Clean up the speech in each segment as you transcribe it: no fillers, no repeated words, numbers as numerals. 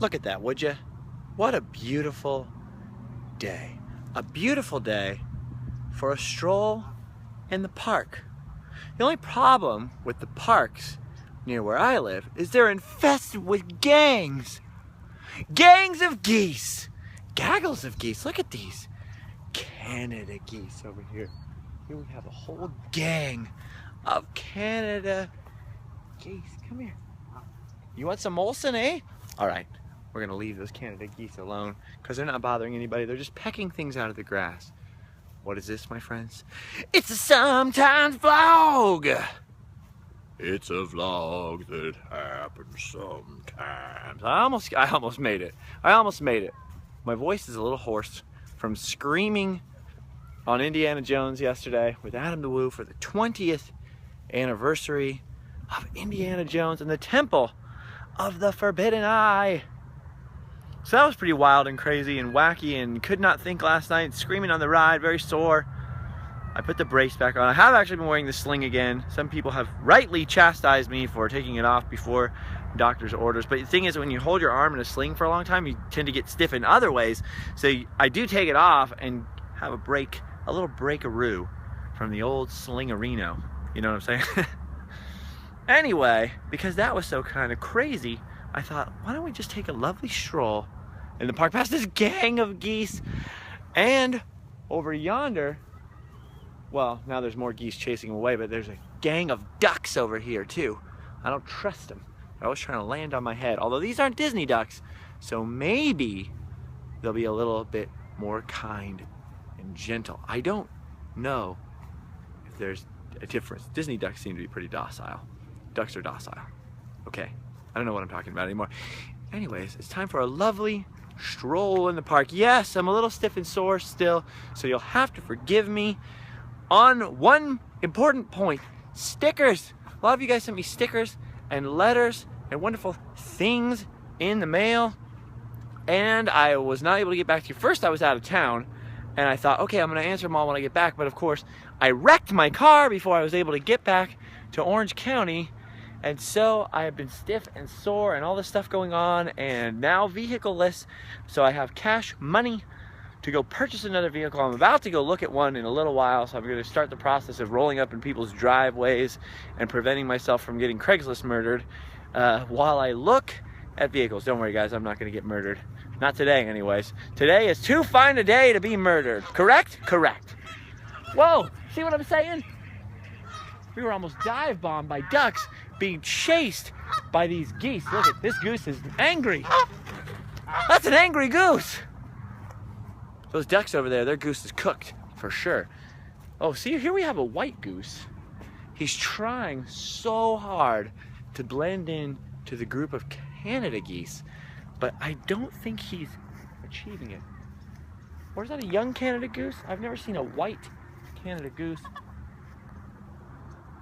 Look at that, would you? What a beautiful day. A beautiful day for a stroll in the park. The only problem with the parks near where I live is they're infested with gangs. Gangs of geese. Gaggles of geese. Look at these Canada geese over here. Here we have a whole gang of Canada geese. Come here. You want some Molson, eh? All right, we're gonna leave those Canada geese alone because they're not bothering anybody. They're just pecking things out of the grass. What is this, my friends? It's a sometimes vlog. It's a vlog that happens sometimes. I almost made it. I almost made it. My voice is a little hoarse from screaming on Indiana Jones yesterday with Adam the Woo for the 20th anniversary of Indiana Jones and the Temple of the Forbidden Eye. So that was pretty wild and crazy and wacky, and could not think last night, screaming on the ride, very sore. I put the brace back on. I have actually been wearing the sling again. Some people have rightly chastised me for taking it off before doctor's orders. But the thing is, when you hold your arm in a sling for a long time, you tend to get stiff in other ways. So I do take it off and have a break, a little breakaroo from the old slingerino. You know what I'm saying? Anyway, because that was so kind of crazy, I thought, why don't we just take a lovely stroll in the park past this gang of geese, and over yonder, well, now there's more geese chasing them away, but there's a gang of ducks over here too. I don't trust them. They're always trying to land on my head, although these aren't Disney ducks, so maybe they'll be a little bit more kind and gentle. I don't know if there's a difference. Disney ducks seem to be pretty docile. Ducks are docile. Okay, I don't know what I'm talking about anymore. Anyways, it's time for a lovely stroll in the park. Yes, I'm a little stiff and sore still, so you'll have to forgive me. On one important point, stickers. A lot of you guys sent me stickers and letters and wonderful things in the mail, and I was not able to get back to you. First, I was out of town, and I thought, okay, I'm gonna answer them all when I get back, but of course, I wrecked my car before I was able to get back to Orange County, and so I have been stiff and sore and all this stuff going on, and now vehicleless, so I have cash money to go purchase another vehicle. I'm about to go look at one in a little while, so I'm going to start the process of rolling up in people's driveways and preventing myself from getting Craigslist murdered while I look at vehicles. Don't worry guys, I'm not going to get murdered. Not today anyways. Today is too fine a day to be murdered. Correct? Correct. Whoa, see what I'm saying? We were almost dive bombed by ducks being chased by these geese. Look at this goose is angry. That's an angry goose. Those ducks over there, their goose is cooked for sure. Oh, see, here we have a white goose. He's trying so hard to blend in to the group of Canada geese, but I don't think he's achieving it. Or is that a young Canada goose? I've never seen a white Canada goose.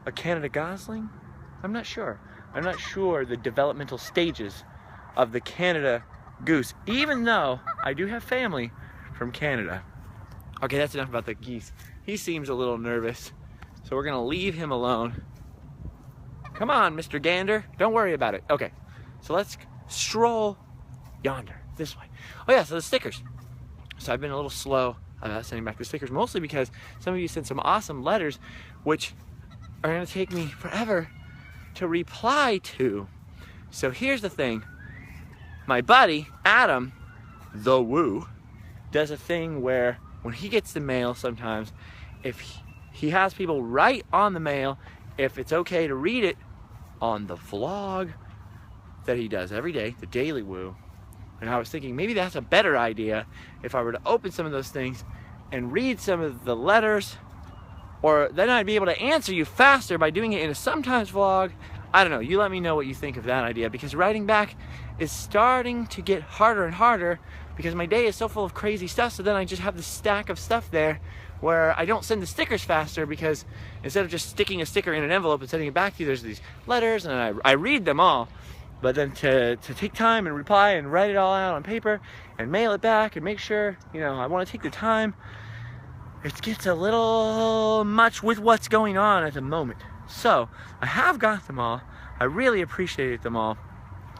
A Canada gosling? I'm not sure. I'm not sure the developmental stages of the Canada goose, even though I do have family from Canada. Okay, that's enough about the geese. He seems a little nervous, so we're gonna leave him alone. Come on, Mr. Gander, don't worry about it. Okay, so let's stroll yonder, this way. Oh yeah, so the stickers. So I've been a little slow sending back the stickers, mostly because some of you sent some awesome letters, which are gonna take me forever to reply to. So here's the thing. My buddy, Adam the Woo, does a thing where when he gets the mail sometimes, if he has people write on the mail if it's okay to read it on the vlog that he does every day, the Daily Woo. And I was thinking maybe that's a better idea if I were to open some of those things and read some of the letters, or then I'd be able to answer you faster by doing it in a sometimes vlog. I don't know, you let me know what you think of that idea, because writing back is starting to get harder and harder because my day is so full of crazy stuff. So then I just have this stack of stuff there where I don't send the stickers faster, because instead of just sticking a sticker in an envelope and sending it back to you, there's these letters and I read them all. But then to take time and reply and write it all out on paper and mail it back and make sure, you know, I want to take the time, it gets a little much with what's going on at the moment. So I have got them all. I really appreciate them all.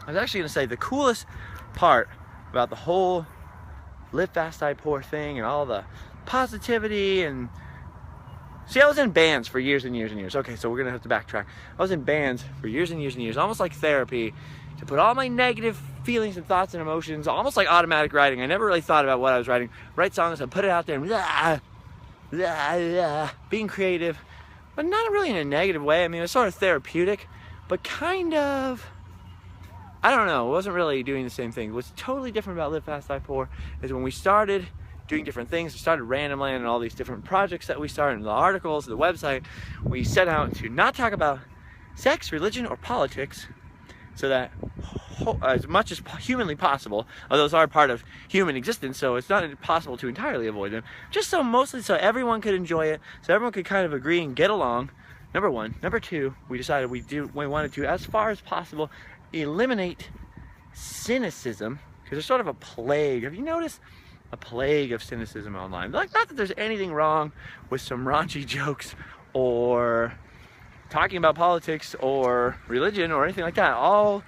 I was actually going to say the coolest part about the whole live fast, die poor thing and all the positivity. And see, I was in bands for years and years and years. Okay, so we're gonna have to backtrack. I was in bands for years and years and years, almost like therapy, to put all my negative feelings and thoughts and emotions, almost like automatic writing. I never really thought about what I was writing. Write songs and put it out there and being creative, but not really in a negative way. I mean, it was sort of therapeutic, but kind of, I don't know, it wasn't really doing the same thing. What's totally different about Live Fast, Die Poor is when we started doing different things, we started Random Land and all these different projects that we started, and the articles, the website, we set out to not talk about sex, religion, or politics, so that as much as humanly possible, although those are part of human existence, so it's not possible to entirely avoid them, just so mostly so everyone could enjoy it, so everyone could kind of agree and get along, number one. Number two, we decided we wanted to, as far as possible, eliminate cynicism, because there's sort of a plague. Have you noticed a plague of cynicism online? Like, not that there's anything wrong with some raunchy jokes or talking about politics or religion or anything like that. All,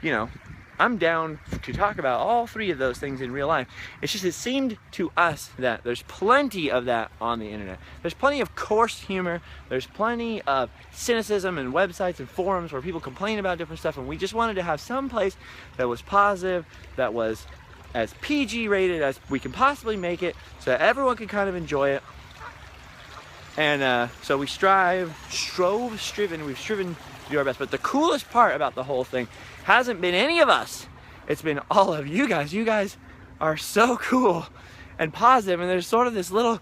you know, I'm down to talk about all three of those things in real life. It's just, it seemed to us that there's plenty of that on the internet. There's plenty of coarse humor. There's plenty of cynicism and websites and forums where people complain about different stuff, and we just wanted to have some place that was positive, that was as PG rated as we can possibly make it, so that everyone could kind of enjoy it. And so we've striven to do our best. But the coolest part about the whole thing hasn't been any of us. It's been all of you guys. You guys are so cool and positive, and there's sort of this little,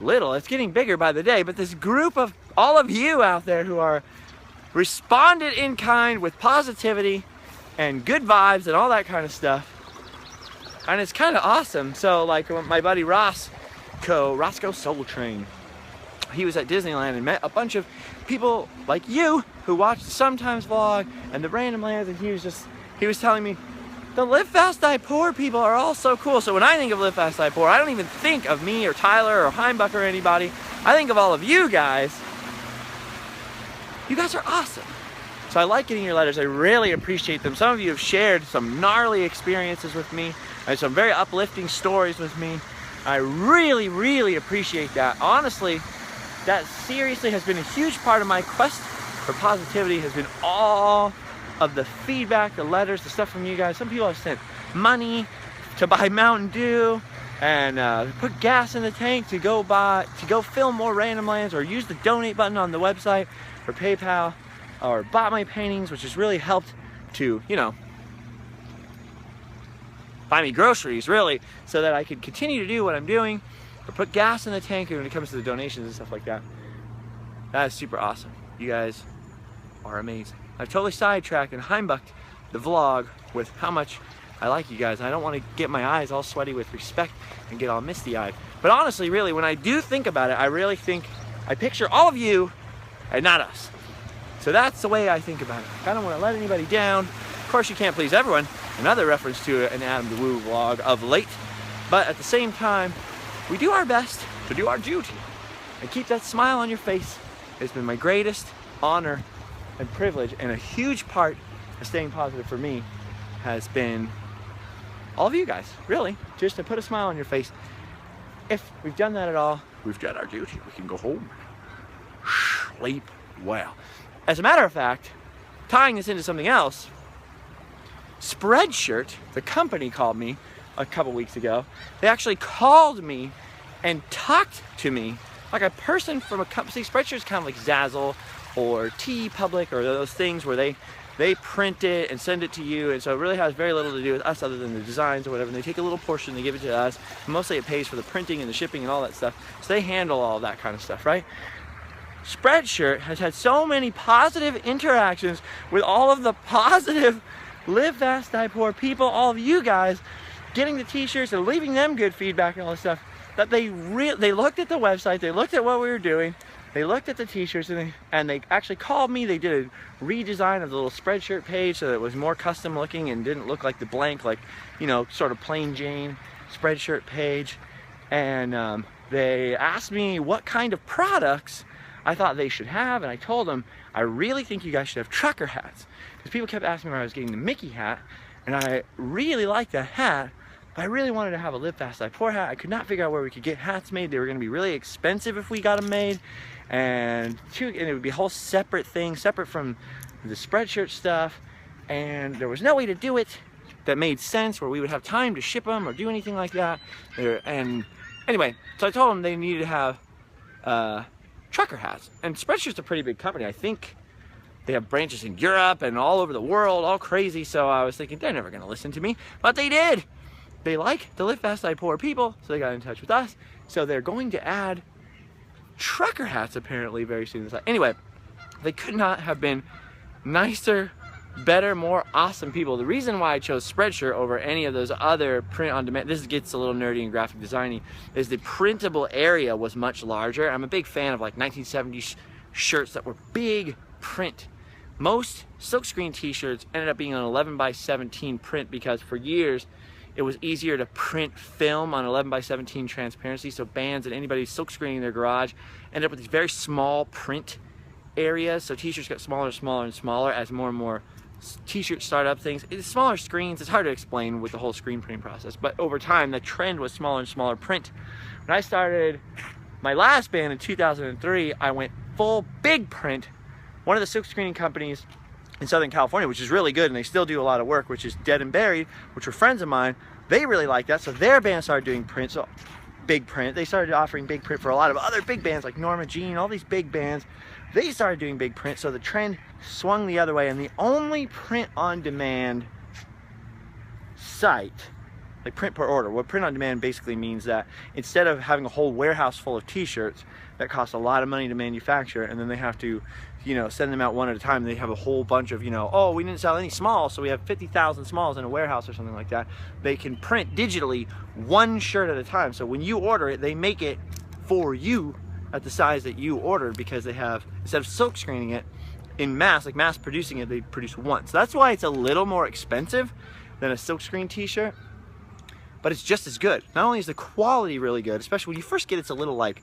it's getting bigger by the day, but this group of all of you out there who are responded in kind with positivity and good vibes and all that kind of stuff. And it's kind of awesome. So like my buddy Roscoe Soul Train, he was at Disneyland and met a bunch of people like you who watched Sometimes Vlog and the Random Lands, and he was telling me the Live Fast, Die Poor people are all so cool. So when I think of Live Fast, Die Poor, I don't even think of me or Tyler or Heimbuck or anybody. I think of all of you guys. You guys are awesome. So I like getting your letters. I really appreciate them. Some of you have shared some gnarly experiences with me and some very uplifting stories with me. I really, really appreciate that. Honestly, that seriously has been a huge part of my quest for positivity, has been all of the feedback, the letters, the stuff from you guys. Some people have sent money to buy Mountain Dew and put gas in the tank to go film more Random Lands, or use the donate button on the website or PayPal, or bought my paintings, which has really helped to, you know, buy me groceries, really, so that I could continue to do what I'm doing, or put gas in the tank when it comes to the donations and stuff like that. That is super awesome. You guys are amazing. I've totally sidetracked and Heimbucked the vlog with how much I like you guys. I don't want to get my eyes all sweaty with respect and get all misty-eyed. But honestly, really, when I do think about it, I really think I picture all of you and not us. So that's the way I think about it. I don't want to let anybody down. Of course, you can't please everyone. Another reference to an Adam DeWoo vlog of late. But at the same time, we do our best to do our duty and keep that smile on your face. It's been my greatest honor and privilege, and a huge part of staying positive for me has been all of you guys, really, just to put a smile on your face. If we've done that at all, we've done our duty. We can go home, sleep well. As a matter of fact, tying this into something else, Spreadshirt, the company, called me a couple weeks ago. They actually called me and talked to me like a person from a company. Spreadshirt is kind of like Zazzle or TeePublic or those things where they print it and send it to you, and so it really has very little to do with us other than the designs or whatever. And they take a little portion, they give it to us. Mostly it pays for the printing and the shipping and all that stuff. So they handle all that kind of stuff, right? Spreadshirt has had so many positive interactions with all of the positive Live Fast, Die Poor people, all of you guys, getting the t-shirts and leaving them good feedback and all this stuff, that they looked at the website, they looked at what we were doing, they looked at the t-shirts, and they actually called me. They did a redesign of the little Spreadshirt page so that it was more custom looking and didn't look like the blank, like, you know, sort of plain Jane Spreadshirt page. And they asked me what kind of products I thought they should have, and I told them I really think you guys should have trucker hats, because people kept asking me where I was getting the Mickey hat, And I really liked that hat, but I really wanted to have a Live Fast Die Poor hat. I could not figure out where we could get hats made. They were going to be really expensive if we got them made, and it would be a whole separate thing, separate from the Spreadshirt stuff, and there was no way to do it that made sense where we would have time to ship them or do anything like that. And anyway, so I told them they needed to have trucker hats, and Spreadshirt's a pretty big company. I think they have branches in Europe and all over the world, all crazy. So I was thinking, they're never gonna listen to me, but they did. They like the Live Fast Die Poor people, so they got in touch with us. So they're going to add trucker hats apparently very soon. Anyway, they could not have been nicer, better, more awesome people. The reason why I chose Spreadshirt over any of those other print on demand, this gets a little nerdy and graphic designy, is the printable area was much larger. I'm a big fan of like 1970s shirts that were big print. Most silkscreen t-shirts ended up being an 11x17 print because for years it was easier to print film on 11x17 transparency, so bands and anybody silkscreening their garage ended up with these very small print areas. So t-shirts got smaller and smaller and smaller as more and more t-shirt startup things. It's smaller screens. It's hard to explain with the whole screen printing process, but over time the trend was smaller and smaller print. When I started my last band in 2003, I went full big print. One of the silk screening companies in Southern California, which is really good, and they still do a lot of work, which is Dead and Buried, which were friends of mine, they really liked that, so their band started doing print, so big print. They started offering big print for a lot of other big bands like Norma Jean, all these big bands. They started doing big print, so the trend swung the other way, and the only print on demand site, like print per order, what print on demand basically means that instead of having a whole warehouse full of t-shirts that cost a lot of money to manufacture, and then they have to, you know, send them out one at a time, they have a whole bunch of, you know, oh, we didn't sell any smalls, so we have 50,000 smalls in a warehouse or something like that. They can print digitally one shirt at a time, so when you order it, they make it for you at the size that you ordered, because they have, instead of silk screening it in mass, like mass producing it, they produce one. So that's why it's a little more expensive than a silk screen t-shirt, but it's just as good. Not only is the quality really good, especially when you first get it, it's a little like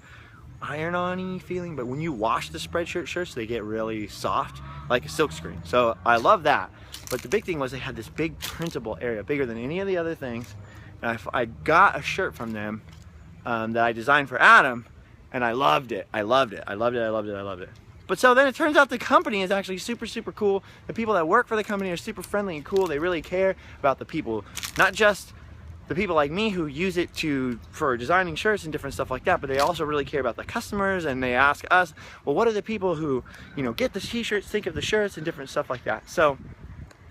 iron-on-y feeling, but when you wash the Spreadshirt shirts, they get really soft, like a silk screen. So I love that. But the big thing was they had this big printable area, bigger than any of the other things. And I got a shirt from them that I designed for Adam, and I loved it. I loved it. I loved it. I loved it. I loved it. But so then it turns out the company is actually super, super cool. The people that work for the company are super friendly and cool. They really care about the people, not just the people like me who use it for designing shirts and different stuff like that, but they also really care about the customers, and they ask us, well, what do the people who, you know, get the t-shirts think of the shirts and different stuff like that. So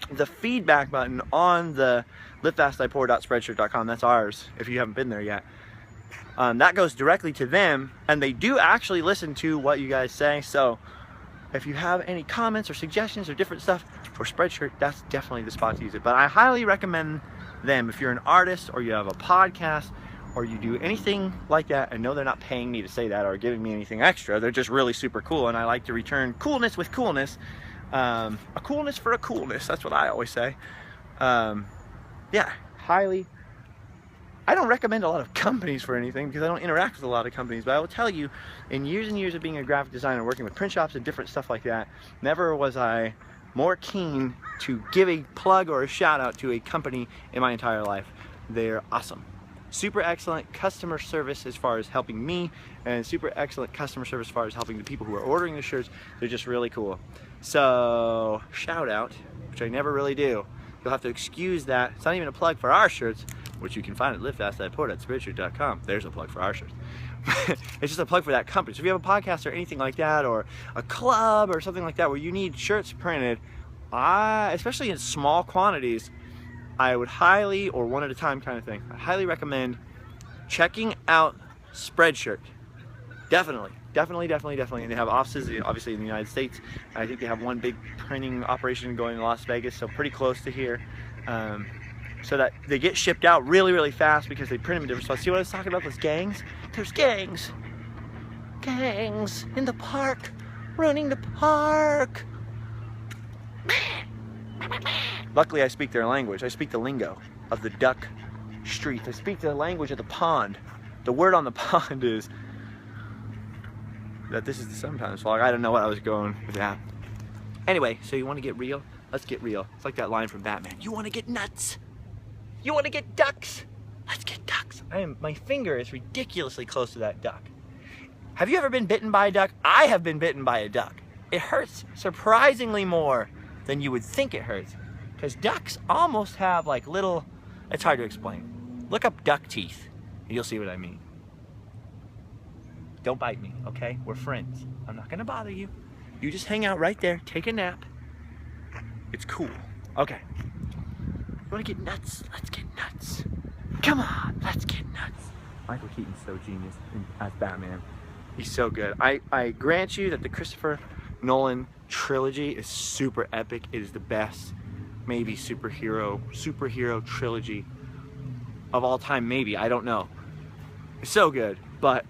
the feedback button on the livefastdiepoor.spreadshirt.com, that's ours if you haven't been there yet, that goes directly to them, and they do actually listen to what you guys say. So if you have any comments or suggestions or different stuff for Spreadshirt, that's definitely the spot to use it. But I highly recommend them if you're an artist or you have a podcast or you do anything like that. And no, they're not paying me to say that or giving me anything extra. They're just really super cool, and I like to return coolness with coolness. A coolness for a coolness, that's what I always say. Yeah, highly. I don't recommend a lot of companies for anything because I don't interact with a lot of companies, but I will tell you, in years and years of being a graphic designer, working with print shops and different stuff like that, never was I more keen to give a plug or a shout out to a company in my entire life. They're awesome. Super excellent customer service as far as helping me, and super excellent customer service as far as helping the people who are ordering the shirts. They're just really cool. So, shout out, which I never really do. You'll have to excuse that. It's not even a plug for our shirts, which you can find at livefastdieport@spreadshirt.com. There's a plug for our shirts. It's just a plug for that company. So if you have a podcast or anything like that, or a club or something like that where you need shirts printed, especially in small quantities, I would highly, or one at a time kind of thing, I highly recommend checking out Spreadshirt. Definitely. And they have offices, obviously, in the United States. I think they have one big printing operation going in Las Vegas, so pretty close to here. So that they get shipped out really, really fast because they print them in different spots. See what I was talking about, those gangs? There's gangs. Gangs in the park, running the park. Luckily, I speak their language. I speak the lingo of the duck streets. I speak the language of the pond. The word on the pond is that this is the sometimes vlog. I don't know what I was going with that. Anyway, so you want to get real? Let's get real. It's like that line from Batman. You want to get nuts? You want to get ducks? Let's get ducks. My finger is ridiculously close to that duck. Have you ever been bitten by a duck? I have been bitten by a duck. It hurts surprisingly more than you would think it hurts. Because ducks almost have like little, it's hard to explain. Look up duck teeth and you'll see what I mean. Don't bite me, okay? We're friends. I'm not gonna bother you. You just hang out right there, take a nap. It's cool. Okay. You wanna get nuts? Let's get nuts. Come on, let's get nuts. Michael Keaton's so genius as Batman. He's so good. I grant you that the Christopher Nolan trilogy is super epic. It is the best, maybe superhero trilogy of all time, maybe, I don't know. It's so good, but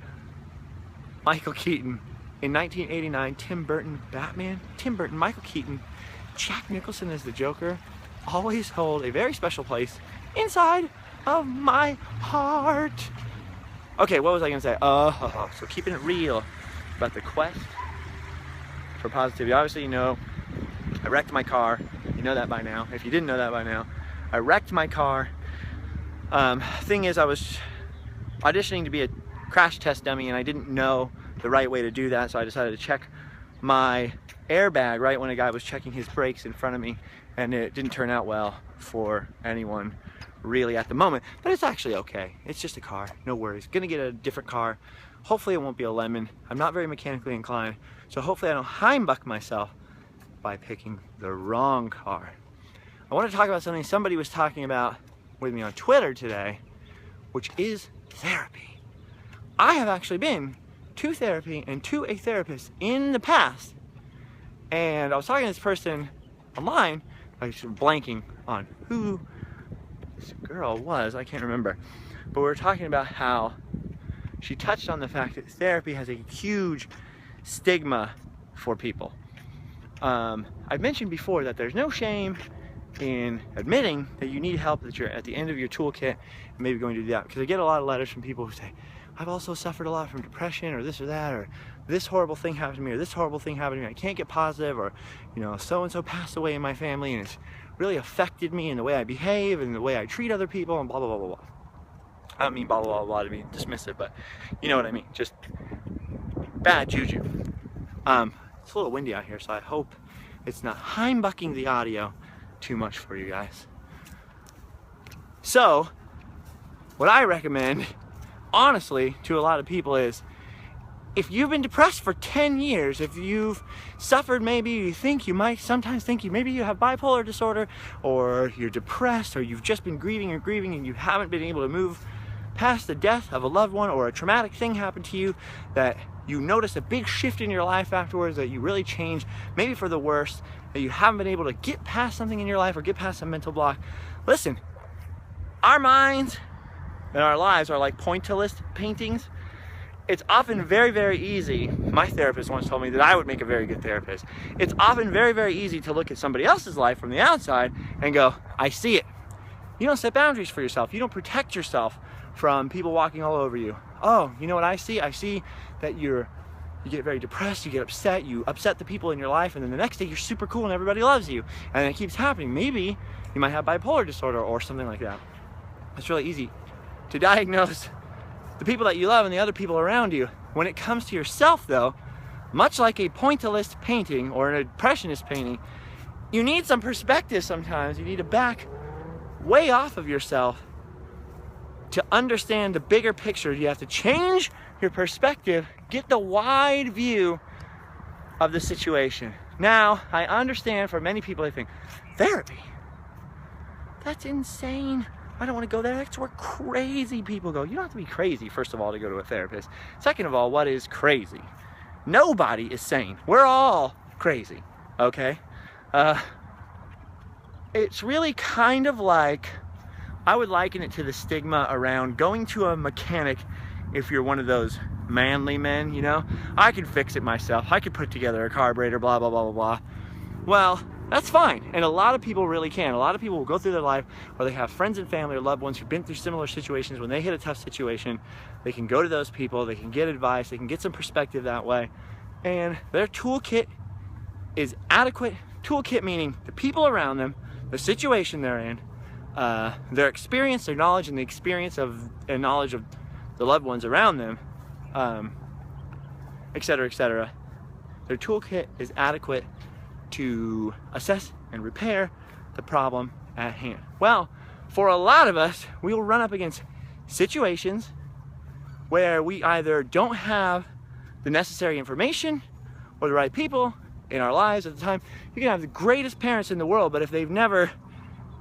Michael Keaton in 1989, Tim Burton, Batman, Tim Burton, Michael Keaton, Jack Nicholson as the Joker, always hold a very special place inside of my heart. Okay, what was I gonna say? So keeping it real about the quest for positivity. Obviously, you know, I wrecked my car. You know that by now. If you didn't know that by now, I wrecked my car. Thing is, I was auditioning to be a crash test dummy and I didn't know the right way to do that, so I decided to check my airbag right when a guy was checking his brakes in front of me, and it didn't turn out well for anyone really at the moment, but it's actually okay. It's just a car, no worries. Gonna get a different car. Hopefully it won't be a lemon. I'm not very mechanically inclined, so hopefully I don't heimbuck myself by picking the wrong car. I want to talk about something somebody was talking about with me on Twitter today, which is therapy. I have actually been to therapy and to a therapist in the past, and I was talking to this person online. I was blanking on who this girl was, I can't remember, but we were talking about how she touched on the fact that therapy has a huge stigma for people. I've mentioned before that there's no shame in admitting that you need help, that you're at the end of your toolkit, and maybe going to do that, because I get a lot of letters from people who say, I've also suffered a lot from depression, or this or that, or this horrible thing happened to me, or this horrible thing happened to me, I can't get positive, or, you know, so-and-so passed away in my family and it's really affected me in the way I behave and the way I treat other people, and blah, blah, blah, blah, blah. I don't mean blah, blah, blah, blah to be dismissive, but you know what I mean, just bad juju. It's a little windy out here, so I hope it's not heimbucking the audio too much for you guys. So, what I recommend, honestly, to a lot of people is, if you've been depressed for 10 years, if you've suffered, maybe you think you might sometimes think maybe you have bipolar disorder, or you're depressed, or you've just been grieving and you haven't been able to move past the death of a loved one, or a traumatic thing happened to you that you notice a big shift in your life afterwards, that you really changed, maybe for the worse, that you haven't been able to get past something in your life or get past some mental block. Listen, our minds and our lives are like pointillist paintings. It's often very, very easy. My therapist once told me that I would make a very good therapist. It's often very, very easy to look at somebody else's life from the outside and go, I see it. You don't set boundaries for yourself. You don't protect yourself from people walking all over you. Oh, you know what I see? I see that you get very depressed, you get upset, you upset the people in your life, and then the next day you're super cool and everybody loves you. And it keeps happening. Maybe you might have bipolar disorder or something like that. It's really easy to diagnose the people that you love and the other people around you. When it comes to yourself, though, much like a pointillist painting or an impressionist painting, you need some perspective sometimes. You need to back way off of yourself to understand the bigger picture. You have to change your perspective, get the wide view of the situation. Now, I understand for many people, they think, therapy? That's insane. I don't want to go there. That's where crazy people go. You don't have to be crazy, first of all, to go to a therapist. Second of all, what is crazy? Nobody is sane. We're all crazy, okay? It's really kind of like, I would liken it to the stigma around going to a mechanic if you're one of those manly men, you know? I could fix it myself. I could put together a carburetor, blah, blah, blah, blah, blah. Well, that's fine, and a lot of people really can. A lot of people will go through their life, or they have friends and family or loved ones who've been through similar situations. When they hit a tough situation, they can go to those people, they can get advice, they can get some perspective that way, and their toolkit is adequate Toolkit meaning the people around them, the situation they're in, their experience, their knowledge, and the experience of and knowledge of the loved ones around them, etc., etc. Their toolkit is adequate to assess and repair the problem at hand. Well, for a lot of us, we will run up against situations where we either don't have the necessary information or the right people in our lives at the time. You can have the greatest parents in the world, but if they've never,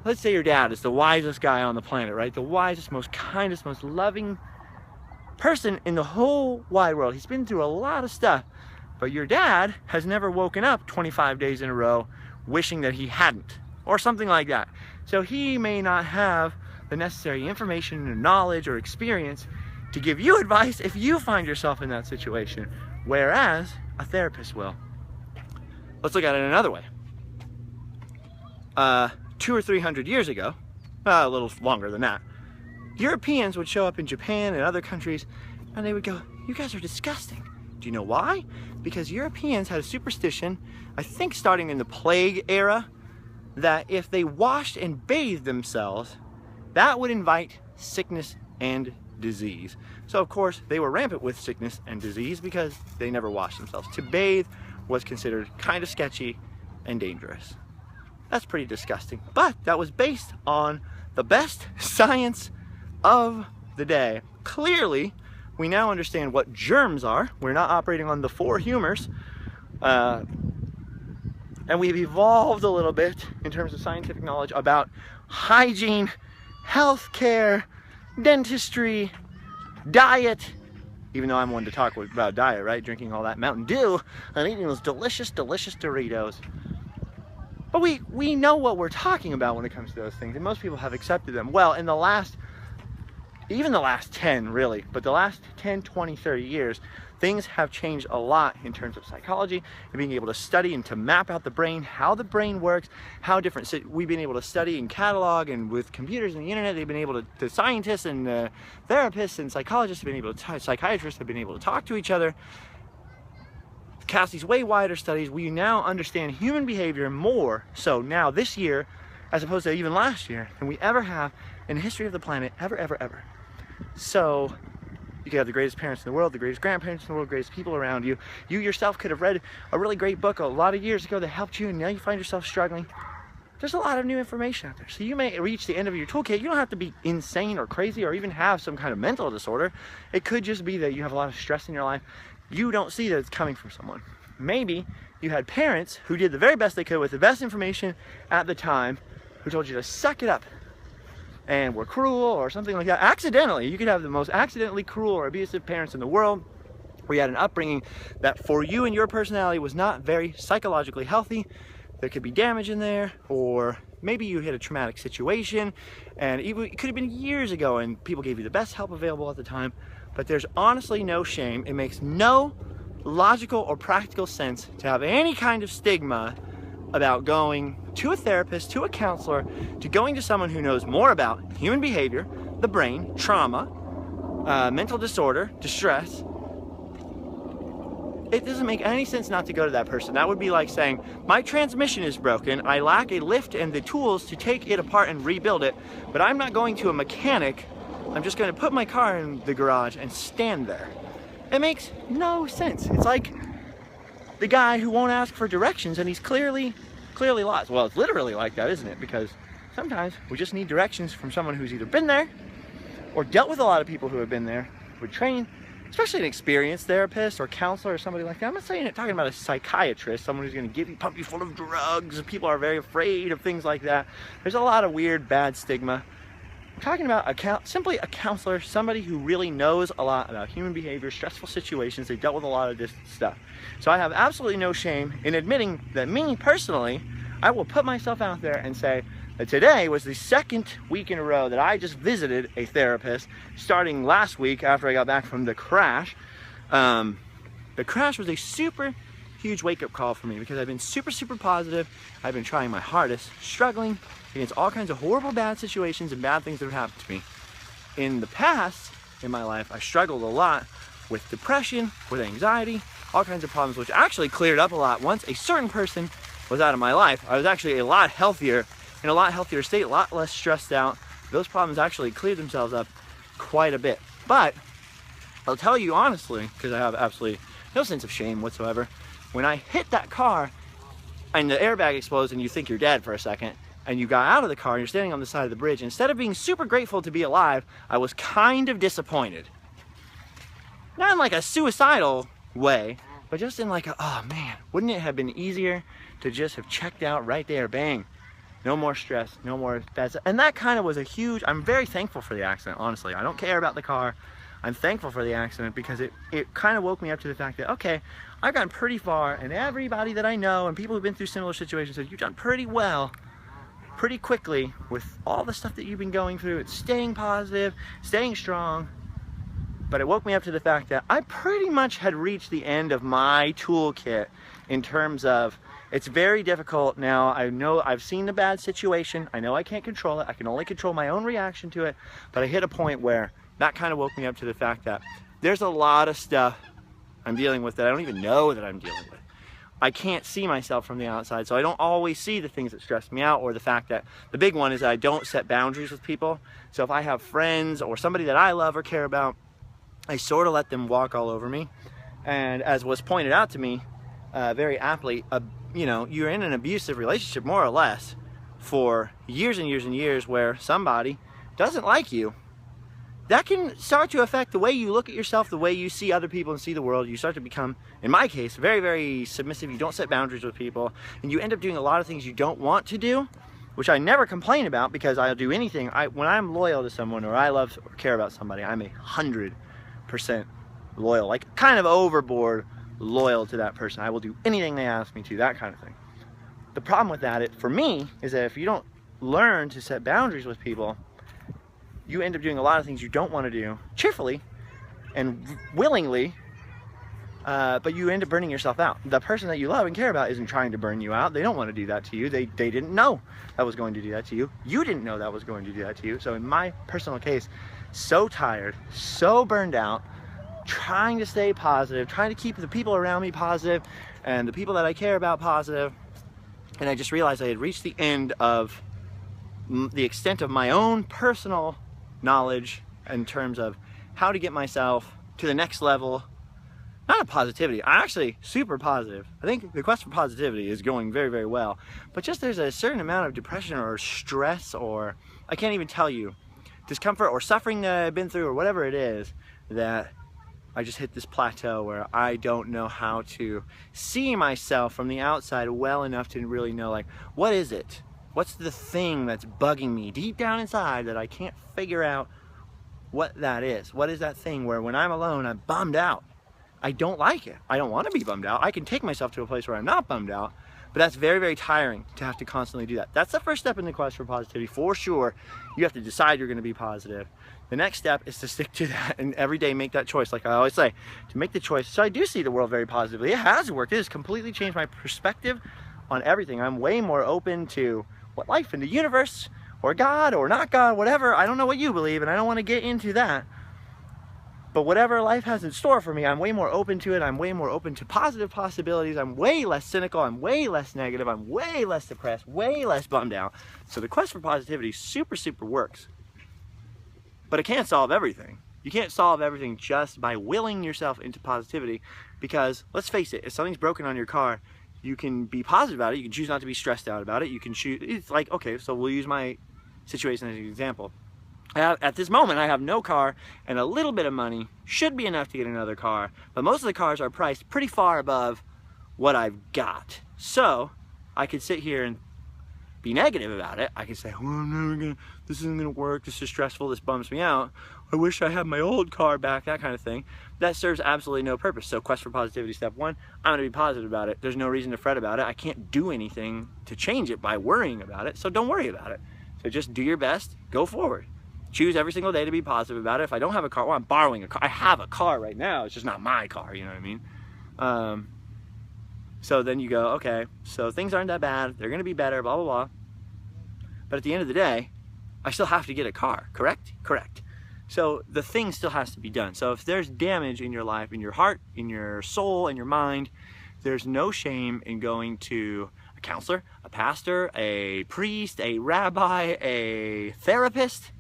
let's say your dad is the wisest guy on the planet, right? The wisest, most kindest, most loving person in the whole wide world. He's been through a lot of stuff, but your dad has never woken up 25 days in a row wishing that he hadn't, or something like that. So he may not have the necessary information and knowledge or experience to give you advice if you find yourself in that situation, whereas a therapist will. Let's look at it another way. 200 or 300 years ago, a little longer than that, Europeans would show up in Japan and other countries and they would go, "You guys are disgusting." Do you know why? Because Europeans had a superstition, I think starting in the plague era, that if they washed and bathed themselves, that would invite sickness and disease. So of course they were rampant with sickness and disease because they never washed themselves. To bathe was considered kind of sketchy and dangerous. That's pretty disgusting, but that was based on the best science of the day. Clearly, we now understand what germs are. We're not operating on the 4 humors, and we've evolved a little bit in terms of scientific knowledge about hygiene, healthcare, dentistry, diet, even though I'm one to talk about diet, right? Drinking all that Mountain Dew and eating those delicious, delicious Doritos. But we know what we're talking about when it comes to those things, and most people have accepted them. Well, in the last, even the last 10 really, but the last 10, 20, 30 years, things have changed a lot in terms of psychology and being able to study and to map out the brain, how the brain works, how different, we've been able to study and catalog, and with computers and the internet, they've been able to, the scientists and therapists and psychologists have been able to, psychiatrists have been able to talk to each other, cast these way wider studies. We now understand human behavior more so now this year, as opposed to even last year, than we ever have in the history of the planet, ever. So you could have the greatest parents in the world, the greatest grandparents in the world, greatest people around you. You yourself could have read a really great book a lot of years ago that helped you, and now you find yourself struggling. There's a lot of new information out there. So you may reach the end of your toolkit. You don't have to be insane or crazy or even have some kind of mental disorder. It could just be that you have a lot of stress in your life. You don't see that it's coming from someone. Maybe you had parents who did the very best they could with the best information at the time, who told you to suck it up and were cruel or something like that. Accidentally, you could have the most accidentally cruel or abusive parents in the world, where you had an upbringing that for you and your personality was not very psychologically healthy. There could be damage in there, or maybe you hit a traumatic situation, and it could have been years ago and people gave you the best help available at the time. But there's honestly no shame. It makes no logical or practical sense to have any kind of stigma about going to a therapist, to a counselor, to going to someone who knows more about human behavior, the brain, trauma, mental disorder, distress. It doesn't make any sense not to go to that person. That would be like saying, my transmission is broken, I lack a lift and the tools to take it apart and rebuild it, but I'm not going to a mechanic. I'm just going to put my car in the garage and stand there. It makes no sense. It's like the guy who won't ask for directions and he's clearly lost. Well, it's literally like that, isn't it? Because sometimes we just need directions from someone who's either been there or dealt with a lot of people who have been there, would train, especially an experienced therapist or counselor or somebody like that. I'm not talking about a psychiatrist, someone who's going to pump you full of drugs. People are very afraid of things like that. There's a lot of weird, bad stigma. I'm talking about simply a counselor, somebody who really knows a lot about human behavior, stressful situations. They've dealt with a lot of this stuff. So I have absolutely no shame in admitting that me personally, I will put myself out there and say that today was the 2nd week in a row that I just visited a therapist, starting last week after I got back from the crash. The crash was a super huge wake-up call for me because I've been super positive. I've been trying my hardest, struggling against all kinds of horrible bad situations and bad things that have happened to me. In the past, in my life, I struggled a lot with depression, with anxiety, all kinds of problems, which actually cleared up a lot once a certain person was out of my life, I was actually a lot healthier, in a lot healthier state, a lot less stressed out. Those problems actually cleared themselves up quite a bit. But I'll tell you honestly, because I have absolutely no sense of shame whatsoever, when I hit that car and the airbag explodes and you think you're dead for a second, and you got out of the car and you're standing on the side of the bridge, instead of being super grateful to be alive, I was kind of disappointed. Not in like a suicidal way, but just in like a, oh man, wouldn't it have been easier to just have checked out right there, bang. No more stress, no more bad stuff. And that kind of was a huge, I'm very thankful for the accident, honestly. I don't care about the car. I'm thankful for the accident because it kind of woke me up to the fact that, okay, I've gotten pretty far, and everybody that I know and people who've been through similar situations said, you've done pretty well, pretty quickly with all the stuff that you've been going through. It's staying positive, staying strong. But it woke me up to the fact that I pretty much had reached the end of my toolkit in terms of, it's very difficult now. I know I've seen the bad situation. I know I can't control it. I can only control my own reaction to it. But I hit a point where that kind of woke me up to the fact that there's a lot of stuff I'm dealing with that I don't even know that I'm dealing with. I can't see myself from the outside, so I don't always see the things that stress me out, or the fact that the big one is that I don't set boundaries with people. So if I have friends or somebody that I love or care about, I sort of let them walk all over me. And as was pointed out to me very aptly, you know, you're in an abusive relationship more or less for years and years and years where somebody doesn't like you. That can start to affect the way you look at yourself, the way you see other people and see the world. You start to become, in my case, very, very submissive. You don't set boundaries with people, and you end up doing a lot of things you don't want to do, which I never complain about because I'll do anything. When I'm loyal to someone, or I love or care about somebody, I'm 100% loyal, like kind of overboard loyal to that person. I will do anything they ask me to, that kind of thing. The problem with that, for me, is that if you don't learn to set boundaries with people, you end up doing a lot of things you don't want to do cheerfully and willingly, but you end up burning yourself out. The person that you love and care about isn't trying to burn you out. They don't want to do that to you. They didn't know that was going to do that to you. You didn't know that was going to do that to you. So in my personal case, so tired, so burned out, trying to stay positive, trying to keep the people around me positive and the people that I care about positive. And I just realized I had reached the end of the extent of my own personal knowledge in terms of how to get myself to the next level. Not of positivity, I'm actually super positive. I think the quest for positivity is going very, very well. But just there's a certain amount of depression or stress, or I can't even tell you, discomfort or suffering that I've been through or whatever it is, that I just hit this plateau where I don't know how to see myself from the outside well enough to really know, like, what is it? What's the thing that's bugging me deep down inside that I can't figure out what that is? What is that thing where when I'm alone, I'm bummed out? I don't like it. I don't want to be bummed out. I can take myself to a place where I'm not bummed out, but that's very, very tiring to have to constantly do that. That's the first step in the quest for positivity, for sure. You have to decide you're going to be positive. The next step is to stick to that and every day make that choice. Like I always say, to make the choice. So I do see the world very positively. It has worked. It has completely changed my perspective on everything. I'm way more open to what life and the universe, or God, or not God, whatever. I don't know what you believe, and I don't want to get into that. But whatever life has in store for me, I'm way more open to it. I'm way more open to positive possibilities. I'm way less cynical. I'm way less negative. I'm way less depressed, way less bummed out. So the quest for positivity super, super works. But it can't solve everything. You can't solve everything just by willing yourself into positivity, because let's face it, if something's broken on your car, you can be positive about it. You can choose not to be stressed out about it. You can choose, it's like, okay, so we'll use my situation as an example. At this moment, I have no car, and a little bit of money should be enough to get another car, but most of the cars are priced pretty far above what I've got. So I could sit here and be negative about it. I could say, oh, I'm never gonna, this isn't gonna work, this is stressful, this bums me out, I wish I had my old car back, that kind of thing. That serves absolutely no purpose. So quest for positivity, step one, I'm gonna be positive about it. There's no reason to fret about it. I can't do anything to change it by worrying about it, so don't worry about it. So just do your best, go forward. Choose every single day to be positive about it. If I don't have a car, well, I'm borrowing a car. I have a car right now, it's just not my car, you know what I mean? So then you go, okay, so things aren't that bad, they're gonna be better, blah, blah, blah. But at the end of the day, I still have to get a car, correct? Correct. So the thing still has to be done. So if there's damage in your life, in your heart, in your soul, in your mind, there's no shame in going to a counselor, a pastor, a priest, a rabbi, a therapist,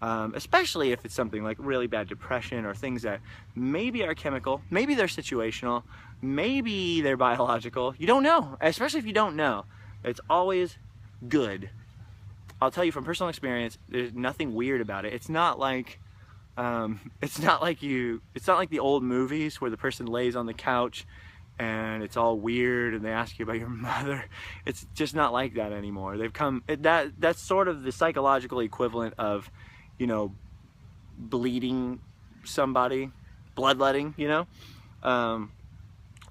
especially if it's something like really bad depression or things that maybe are chemical, maybe they're situational, maybe they're biological. You don't know, especially if you don't know. It's always good. I'll tell you from personal experience, there's nothing weird about it. It's not like the old movies where the person lays on the couch and it's all weird and they ask you about your mother. It's just not like that anymore. They've come, that's sort of the psychological equivalent of, you know, bleeding somebody, bloodletting, you know?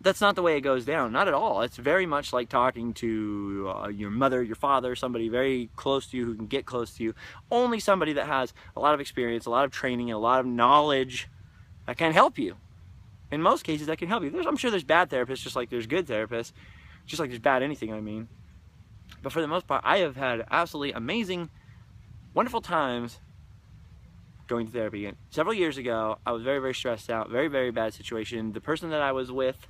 That's not the way it goes down, not at all. It's very much like talking to your mother, your father, somebody very close to you who can get close to you. Only somebody that has a lot of experience, a lot of training, and a lot of knowledge that can help you. In most cases, that can help you. I'm sure there's bad therapists, just like there's good therapists, just like there's bad anything, I mean. But for the most part, I have had absolutely amazing, wonderful times going to therapy. And several years ago, I was very, very stressed out, very, very bad situation. The person that I was with,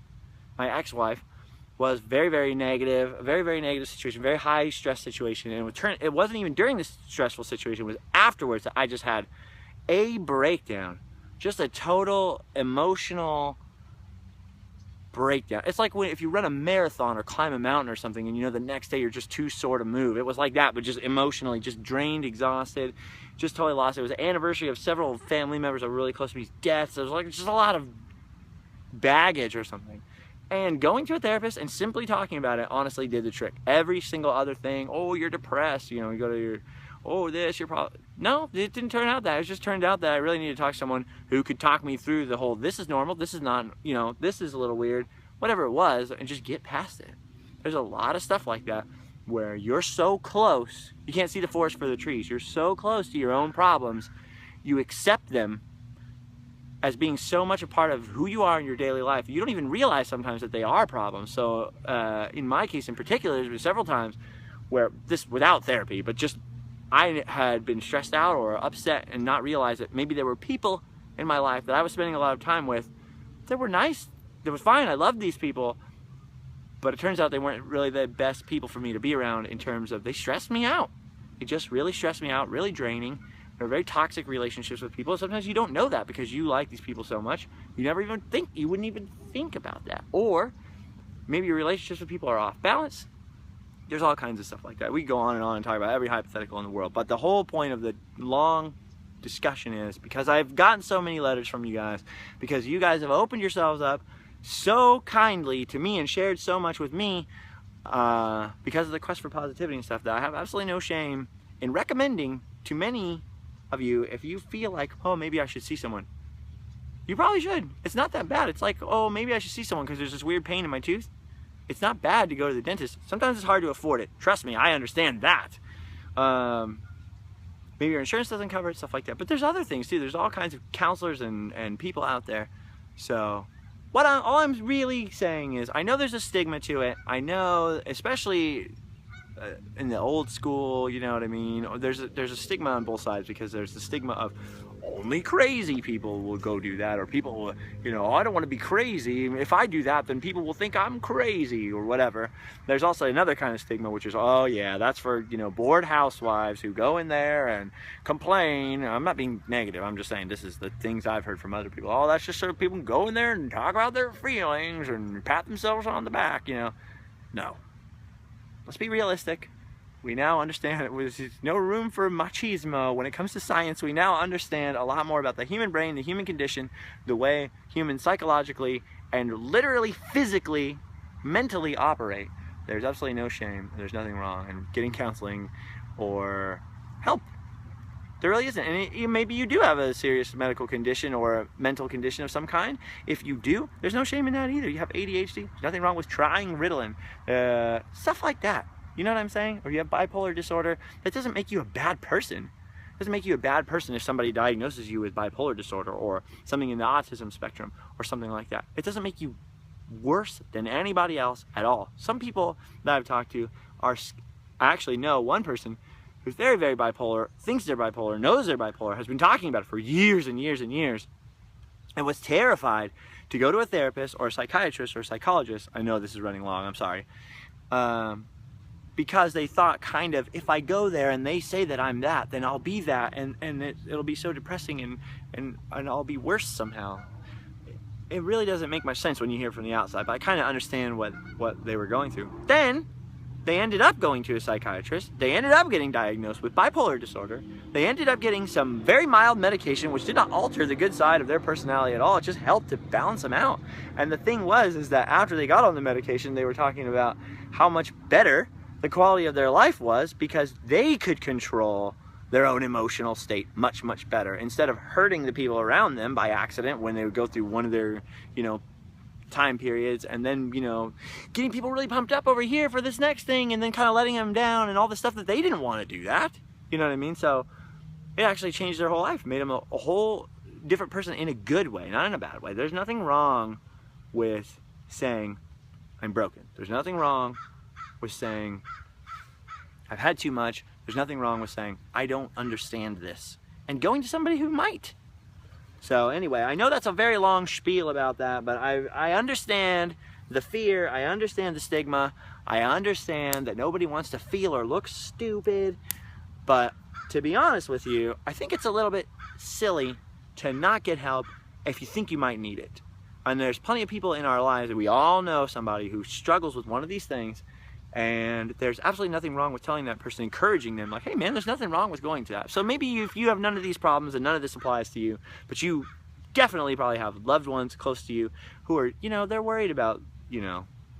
my ex-wife, was very, very negative, a very, very negative situation, very high stress situation. And it wasn't even during this stressful situation, it was afterwards that I just had a breakdown. Just a total emotional breakdown. It's like if you run a marathon or climb a mountain or something and you know the next day you're just too sore to move. It was like that, but just emotionally, just drained, exhausted, just totally lost. It was the anniversary of several family members that were really close to me's deaths. There was like just a lot of baggage or something. And going to a therapist and simply talking about it honestly did the trick. Every single other thing, oh, you're depressed, you know, you go to your, oh, this, you're probably, no, it didn't turn out that. It just turned out that I really needed to talk to someone who could talk me through the whole, this is normal, this is not, you know, this is a little weird, whatever it was, and just get past it. There's a lot of stuff like that where you're so close, you can't see the forest for the trees. You're so close to your own problems, you accept them as being so much a part of who you are in your daily life. You don't even realize sometimes that they are problems. So in my case in particular, there's been several times where this, without therapy, but just I had been stressed out or upset and not realize that maybe there were people in my life that I was spending a lot of time with that were nice, that was fine, I loved these people, but it turns out they weren't really the best people for me to be around in terms of they stressed me out. It just really stressed me out, really draining. They're very toxic relationships with people. Sometimes you don't know that because you like these people so much, you never even think, you wouldn't even think about that. Or maybe your relationships with people are off balance. There's all kinds of stuff like that. We can go on and talk about every hypothetical in the world, but the whole point of the long discussion is because I've gotten so many letters from you guys, because you guys have opened yourselves up so kindly to me and shared so much with me because of the quest for positivity and stuff, that I have absolutely no shame in recommending to many of you, if you feel like, oh, maybe I should see someone. You probably should. It's not that bad. It's like, oh, maybe I should see someone because there's this weird pain in my tooth. It's not bad to go to the dentist. Sometimes it's hard to afford it. Trust me, I understand that. Maybe your insurance doesn't cover it, stuff like that. But there's other things too. There's all kinds of counselors and people out there. So all I'm really saying is, I know there's a stigma to it. I know, especially in the old school, you know what I mean? There's a stigma on both sides, because there's the stigma of only crazy people will go do that, or people will, you know, I don't want to be crazy. If I do that, then people will think I'm crazy or whatever. There's also another kind of stigma, which is, oh yeah, that's for, you know, bored housewives who go in there and complain. I'm not being negative. I'm just saying this is the things I've heard from other people. Oh, that's just so people can go in there and talk about their feelings and pat themselves on the back, you know. No. Let's be realistic. We now understand there's no room for machismo when it comes to science. We now understand a lot more about the human brain, the human condition, the way humans psychologically and literally physically, mentally operate. There's absolutely no shame. There's nothing wrong in getting counseling or help. There really isn't. And maybe you do have a serious medical condition or a mental condition of some kind. If you do, there's no shame in that either. You have ADHD. There's nothing wrong with trying Ritalin. Stuff like that. You know what I'm saying? Or you have bipolar disorder. That doesn't make you a bad person. It doesn't make you a bad person if somebody diagnoses you with bipolar disorder or something in the autism spectrum or something like that. It doesn't make you worse than anybody else at all. Some people that I've talked to I actually know one person who's very, very bipolar, thinks they're bipolar, knows they're bipolar, has been talking about it for years and years and years, and was terrified to go to a therapist or a psychiatrist or a psychologist. I know this is running long, I'm sorry. because they thought kind of, if I go there and they say that I'm that, then I'll be that, and it'll be so depressing, and I'll be worse somehow. It really doesn't make much sense when you hear it from the outside, but I kind of understand what they were going through. Then they ended up going to a psychiatrist. They ended up getting diagnosed with bipolar disorder. They ended up getting some very mild medication, which did not alter the good side of their personality at all. It just helped to balance them out. And the thing is that after they got on the medication, they were talking about how much better the quality of their life was because they could control their own emotional state much, much better, instead of hurting the people around them by accident when they would go through one of their, time periods, and then, getting people really pumped up over here for this next thing, and then kind of letting them down and all the stuff that they didn't want to do that. You know what I mean? So it actually changed their whole life, made them a whole different person in a good way, not in a bad way. There's nothing wrong with saying, I'm broken. There's nothing wrong with saying, I've had too much. There's nothing wrong with saying, I don't understand this, and going to somebody who might. So anyway, I know that's a very long spiel about that, but I understand the fear, I understand the stigma, I understand that nobody wants to feel or look stupid, but to be honest with you, I think it's a little bit silly to not get help if you think you might need it. And there's plenty of people in our lives, we all know somebody who struggles with one of these things, and there's absolutely nothing wrong with telling that person, encouraging them, like, hey man, there's nothing wrong with going to that. So maybe if you have none of these problems and none of this applies to you, but you definitely probably have loved ones close to you who are, they're worried about,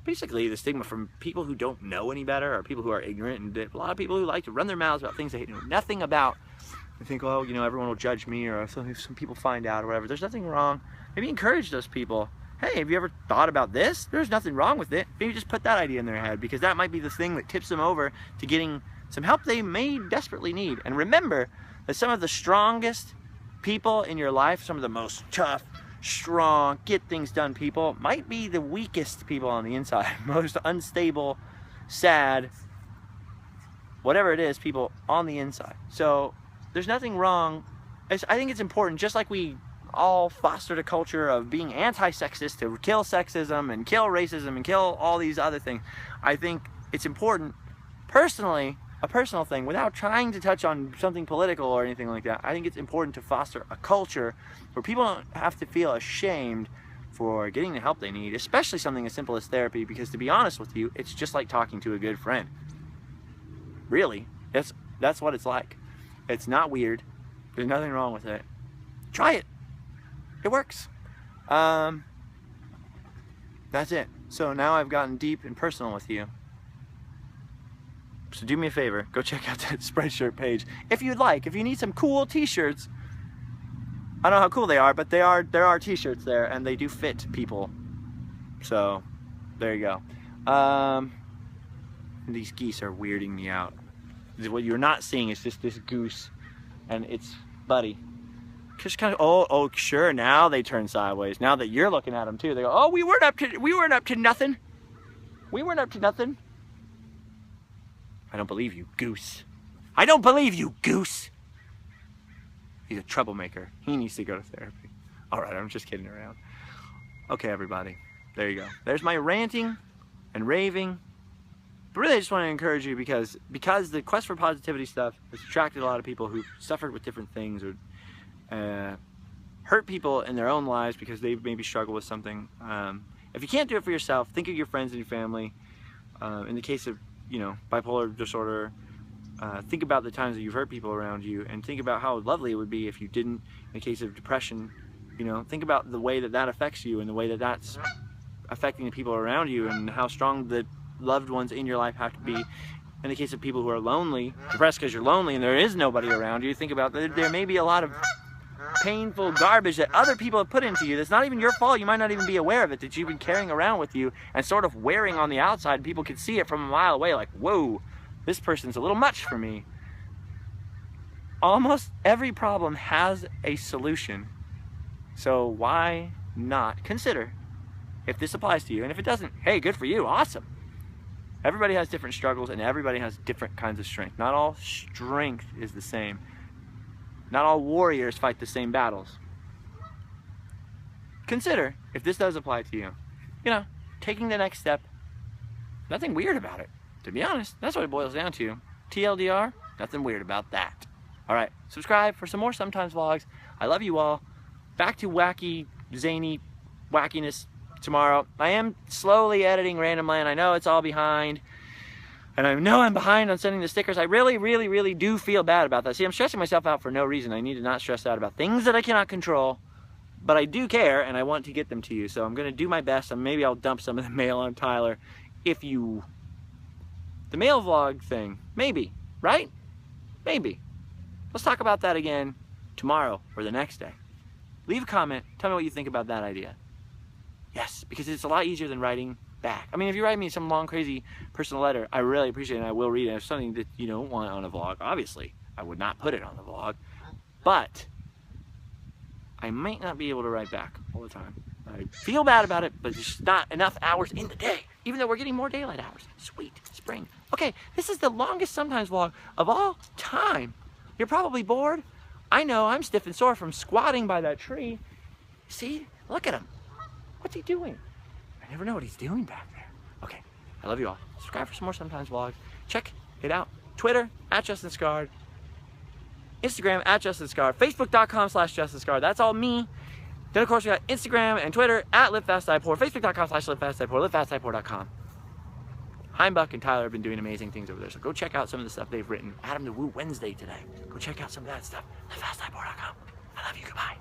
basically the stigma from people who don't know any better, or people who are ignorant, and a lot of people who like to run their mouths about things they know nothing about. They think, oh, everyone will judge me, or if some people find out or whatever. There's nothing wrong. Maybe encourage those people. Hey, have you ever thought about this? There's nothing wrong with it. Maybe just put that idea in their head, because that might be the thing that tips them over to getting some help they may desperately need. And remember that some of the strongest people in your life, some of the most tough, strong, get things done people, might be the weakest people on the inside, most unstable, sad, whatever it is, people on the inside. So there's nothing wrong. I think it's important, just like we all fostered a culture of being anti-sexist to kill sexism and kill racism and kill all these other things. I think it's important, personally, a personal thing, without trying to touch on something political or anything like that. I think it's important to foster a culture where people don't have to feel ashamed for getting the help they need, especially something as simple as therapy, because to be honest with you, it's just like talking to a good friend. Really, that's what it's like. It's not weird. There's nothing wrong with it. Try it. It works. That's it. So now I've gotten deep and personal with you. So do me a favor, go check out that Spreadshirt page if you'd like. If you need some cool t-shirts, I don't know how cool they are, but there are t-shirts there, and they do fit people. So there you go. These geese are weirding me out. What you're not seeing is just this goose and its buddy. Just kind of, oh, sure, now they turn sideways. Now that you're looking at them too, they go, oh, we weren't up to nothing. We weren't up to nothing. I don't believe you, goose. I don't believe you, goose. He's a troublemaker. He needs to go to therapy. All right, I'm just kidding around. Okay, everybody, there you go. There's my ranting and raving. But really, I just want to encourage you, because the quest for positivity stuff has attracted a lot of people who suffered with different things, or hurt people in their own lives because they maybe struggle with something. If you can't do it for yourself, think of your friends and your family. In the case of, bipolar disorder, think about the times that you've hurt people around you, and think about how lovely it would be if you didn't. In the case of depression, think about the way that affects you, and the way that that's affecting the people around you, and how strong the loved ones in your life have to be. In the case of people who are lonely, depressed because you're lonely and there is nobody around you, think about that there may be a lot of painful garbage that other people have put into you that's not even your fault. You might not even be aware of it, that you've been carrying around with you and sort of wearing on the outside. People can see it from a mile away, like, whoa, this person's a little much for me. Almost every problem has a solution. So why not consider if this applies to you? And if it doesn't, hey, good for you, awesome. Everybody has different struggles, and everybody has different kinds of strength. Not all strength is the same. Not all warriors fight the same battles. Consider if this does apply to you. Taking the next step, Nothing weird about it. To be honest, that's what it boils down to. TLDR, nothing weird about that. All right, subscribe for some more Sometimes vlogs. I love you all. Back to wacky, zany wackiness tomorrow. I am slowly editing Random Land. I know it's all behind. And I know I'm behind on sending the stickers. I really do feel bad about that. See, I'm stressing myself out for no reason. I need to not stress out about things that I cannot control. But I do care, and I want to get them to you. So I'm going to do my best, and maybe I'll dump some of the mail on Tyler. If you... The mail vlog thing. Maybe. Right? Maybe. Let's talk about that again tomorrow or the next day. Leave a comment. Tell me what you think about that idea. Yes, because it's a lot easier than writing back. I mean, if you write me some long, crazy personal letter, I really appreciate it, and I will read it. If it's something that you don't want on a vlog, obviously, I would not put it on the vlog. But I might not be able to write back all the time. I feel bad about it, but there's not enough hours in the day, even though we're getting more daylight hours. Sweet, spring. Okay, this is the longest Sometimes vlog of all time. You're probably bored. I know, I'm stiff and sore from squatting by that tree. See, look at him. What's he doing? I never know what he's doing back there. Okay, I love you all. Subscribe for some more Sometimes vlogs. Check it out. Twitter, @JustinScarred. Instagram, @JustinScarred. Facebook.com/JustinScarred. That's all me. Then, of course, we got Instagram and Twitter, @LiveFastDiePoor. Facebook.com/LiveFastDiePoor. LiveFastDiePoor.com. Buck and Tyler have been doing amazing things over there, so go check out some of the stuff they've written. Adam to Woo Wednesday today. Go check out some of that stuff. LiveFastDiePoor.com. I love you. Goodbye.